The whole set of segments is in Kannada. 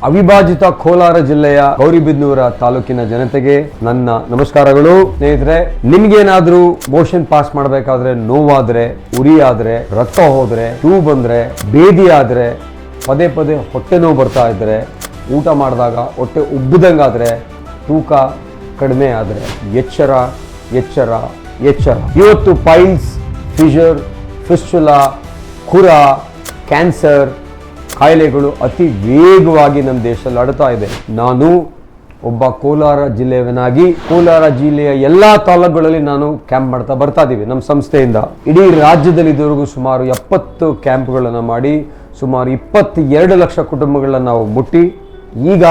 ಅವಿಭಾಜಿತ ಕೋಲಾರ ಜಿಲ್ಲೆಯ ಗೌರಿಬಿದನೂರ ತಾಲೂಕಿನ ಜನತೆಗೆ ನನ್ನ ನಮಸ್ಕಾರಗಳು. ಸ್ನೇಹಿತರೆ, ನಿಮ್ಗೇನಾದ್ರೂ ಮೋಷನ್ ಪಾಸ್ ಮಾಡಬೇಕಾದ್ರೆ ನೋವಾದ್ರೆ, ಉರಿ ಆದ್ರೆ, ರಕ್ತ ಹೋದ್ರೆ, ಟ್ಯೂಬ್ ಬಂದ್ರೆ, ಬೇದಿ ಆದ್ರೆ, ಪದೇ ಪದೇ ಹೊಟ್ಟೆ ನೋವು ಬರ್ತಾ ಇದ್ರೆ, ಊಟ ಮಾಡಿದಾಗ ಹೊಟ್ಟೆ ಉಬ್ಬದಂಗಾದ್ರೆ, ತೂಕ ಕಡಿಮೆ ಆದರೆ ಎಚ್ಚರ ಎಚ್ಚರ ಎಚ್ಚರ. ಇವತ್ತು ಪೈಲ್ಸ್, ಫಿಷರ್, ಫಿಸ್ಟುಲಾ, ಖುರ, ಕ್ಯಾನ್ಸರ್ ಕಾಯಿಲೆಗಳು ಅತಿ ವೇಗವಾಗಿ ನಮ್ಮ ದೇಶದಲ್ಲಿ ಹರಡ್ತಾ ಇದೆ. ನಾನು ಒಬ್ಬ ಕೋಲಾರ ಜಿಲ್ಲೆಯವನಾಗಿ ಕೋಲಾರ ಜಿಲ್ಲೆಯ ಎಲ್ಲ ತಾಲೂಕುಗಳಲ್ಲಿ ನಾನು ಕ್ಯಾಂಪ್ ಮಾಡ್ತಾ ಬರ್ತಾ ಇದ್ದೀವಿ. ನಮ್ಮ ಸಂಸ್ಥೆಯಿಂದ ಇಡೀ ರಾಜ್ಯದಲ್ಲಿ ಇದುವರೆಗೂ ಸುಮಾರು 70 ಕ್ಯಾಂಪ್ಗಳನ್ನು ಮಾಡಿ ಸುಮಾರು 22 ಲಕ್ಷ ಕುಟುಂಬಗಳನ್ನು ನಾವು ಮುಟ್ಟಿ ಈಗ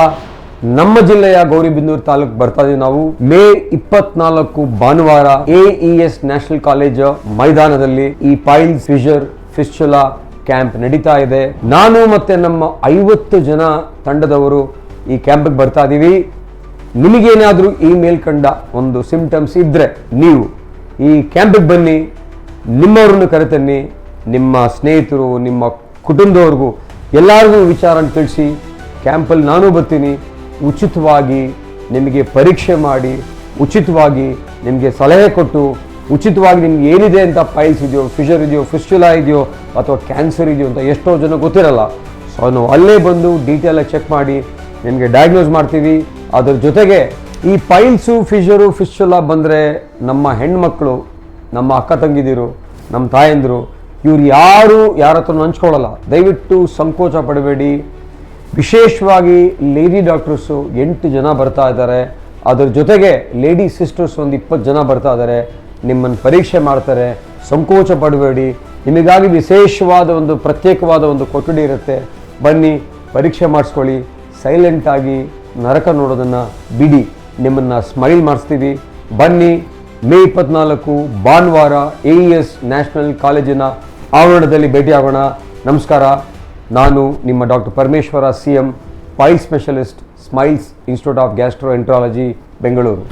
ನಮ್ಮ ಜಿಲ್ಲೆಯ ಗೌರಿಬಿದನೂರು ತಾಲೂಕು ಬರ್ತಾ ಇದೀವಿ. ನಾವು ಮೇ 24 ಭಾನುವಾರ AES ನ್ಯಾಷನಲ್ ಕಾಲೇಜ್ ಮೈದಾನದಲ್ಲಿ ಈ ಪೈಲ್ಸ್, ಫಿಷರ್, ಫಿಸ್ಟುಲಾ ಕ್ಯಾಂಪ್ ನಡೀತಾ ಇದೆ. ನಾನು ಮತ್ತೆ ನಮ್ಮ 50 ಜನ ತಂಡದವರು ಈ ಕ್ಯಾಂಪ್ಗೆ ಬರ್ತಾ ಇದೀವಿ. ನಿಮಗೇನಾದರೂ ಈ ಮೇಲ್ಕಂಡ ಒಂದು ಸಿಂಪ್ಟಮ್ಸ್ ಇದ್ರೆ ನೀವು ಈ ಕ್ಯಾಂಪ್ಗೆ ಬನ್ನಿ, ನಿಮ್ಮವ್ರನ್ನು ಕರೆತನ್ನಿ, ನಿಮ್ಮ ಸ್ನೇಹಿತರು, ನಿಮ್ಮ ಕುಟುಂಬದವ್ರಿಗೂ ಎಲ್ಲರಿಗೂ ವಿಚಾರ ತಿಳಿಸಿ. ಕ್ಯಾಂಪಲ್ಲಿ ನಾನು ಬರ್ತೀನಿ. ಉಚಿತವಾಗಿ ನಿಮಗೆ ಪರೀಕ್ಷೆ ಮಾಡಿ, ಉಚಿತವಾಗಿ ನಿಮಗೆ ಸಲಹೆ ಕೊಟ್ಟು, ಉಚಿತವಾಗಿ ನಿಮ್ಗೆ ಏನಿದೆ ಅಂತ ಪೈಲ್ಸ್ ಇದೆಯೋ, ಫಿಷರ್ ಇದೆಯೋ, ಫಿಸ್ಟುಲಾ ಇದೆಯೋ ಅಥವಾ ಕ್ಯಾನ್ಸರ್ ಇದೆಯೋ ಅಂತ ಎಷ್ಟೋ ಜನ ಗೊತ್ತಿರಲ್ಲ. ಸೊ ನಾವು ಅಲ್ಲೇ ಬಂದು ಡೀಟೇಲಾಗಿ ಚೆಕ್ ಮಾಡಿ ನಿಮಗೆ ಡಯಾಗ್ನೋಸ್ ಮಾಡ್ತೀವಿ. ಅದ್ರ ಜೊತೆಗೆ ಈ ಪೈಲ್ಸು, ಫಿಷರು, ಫಿಸ್ಟುಲಾ ಬಂದರೆ ನಮ್ಮ ಹೆಣ್ಮಕ್ಳು, ನಮ್ಮ ಅಕ್ಕ ತಂಗಿದಿರು, ನಮ್ಮ ತಾಯಂದಿರು ಇವ್ರು ಯಾರ ಹತ್ರ ಹಂಚ್ಕೊಳ್ಳಲ್ಲ. ದಯವಿಟ್ಟು ಸಂಕೋಚ ಪಡಬೇಡಿ. ವಿಶೇಷವಾಗಿ ಲೇಡಿ ಡಾಕ್ಟರ್ಸು 8 ಜನ ಬರ್ತಾ ಇದ್ದಾರೆ. ಅದ್ರ ಜೊತೆಗೆ ಲೇಡಿ ಸಿಸ್ಟರ್ಸ್ ಒಂದು 20 ಜನ ಬರ್ತಾ ಇದ್ದಾರೆ. ನಿಮ್ಮನ್ನು ಪರೀಕ್ಷೆ ಮಾಡ್ತಾರೆ. ಸಂಕೋಚ ಪಡಬೇಡಿ. ನಿಮಗಾಗಿ ವಿಶೇಷವಾದ ಒಂದು ಪ್ರತ್ಯೇಕವಾದ ಒಂದು ಕೊಠಡಿ ಇರುತ್ತೆ. ಬನ್ನಿ, ಪರೀಕ್ಷೆ ಮಾಡಿಸ್ಕೊಳ್ಳಿ. ಸೈಲೆಂಟಾಗಿ ನರಕ ನೋಡೋದನ್ನು ಬಿಡಿ. ನಿಮ್ಮನ್ನು ಸ್ಮೈಲ್ ಮಾಡಿಸ್ತೀವಿ. ಬನ್ನಿ, ಮೇ 24 ಭಾನುವಾರ AES ನ್ಯಾಷನಲ್ ಕಾಲೇಜಿನ ಆವರಣದಲ್ಲಿ ಭೇಟಿಯಾಗೋಣ. ನಮಸ್ಕಾರ. ನಾನು ನಿಮ್ಮ doctor Parameshwara CM, pile specialist, Smiles Institute of Gastroenterology, Bengaluru.